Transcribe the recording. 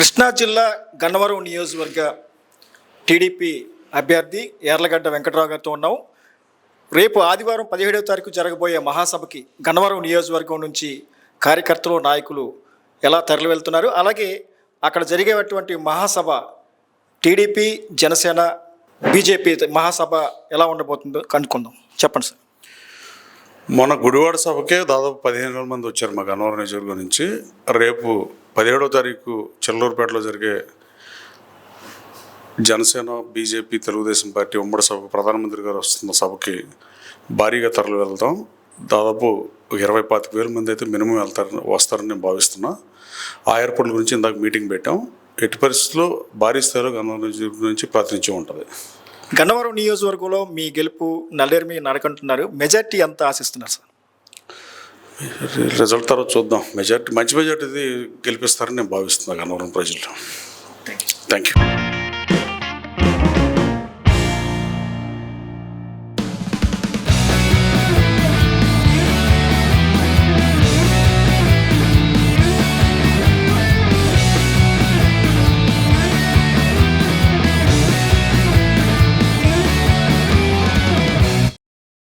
కృష్ణా జిల్లా గన్నవరం నియోజకవర్గ టీడీపీ అభ్యర్థి యార్లగడ్డ వెంకట్రావు గారితో ఉన్నాం. రేపు ఆదివారం 17వ తారీఖు జరగబోయే మహాసభకి గన్నవరం నియోజకవర్గం నుంచి కార్యకర్తలు నాయకులు ఎలా తరలి వెళ్తున్నారు, అలాగే అక్కడ జరిగేటువంటి మహాసభ టీడీపీ జనసేన బీజేపీ మహాసభ ఎలా ఉండబోతుందో కనుక్కుందాం. చెప్పండి సార్. మొన్న గుడివాడ సభకే దాదాపు 15,000 మంది వచ్చారు మా గన్నవరం నియోజకవర్గం నుంచి. రేపు 17వ తారీఖు చిల్లూరుపేటలో జరిగే జనసేన బీజేపీ తెలుగుదేశం పార్టీ ఉమ్మడి సభకు ప్రధానమంత్రి గారు వస్తున్న సభకి భారీగా తరలి వెళ్తాం. దాదాపు 20-25,000 మంది అయితే మినిమం వస్తారని నేను భావిస్తున్నా. ఆ ఏర్పాట్ల గురించి ఇందాక మీటింగ్ పెట్టాం. ఎట్టి పరిస్థితుల్లో భారీ స్థాయిలో గన్నవరం నియోజకవర్గం నుంచి ప్రాతినిధ్యం ఉంటుంది. గన్నవరం నియోజకవర్గంలో మీ గెలుపు నల్లేరు నడకంటున్నారు. మెజార్టీ ఎంత ఆశిస్తున్నారు సార్? రిజల్ట్ తర్వాత చూద్దాం. మంచి మెజార్టీ గెలిపిస్తారని నేను భావిస్తున్నాను గన్నవరం ప్రజలు. Thank you.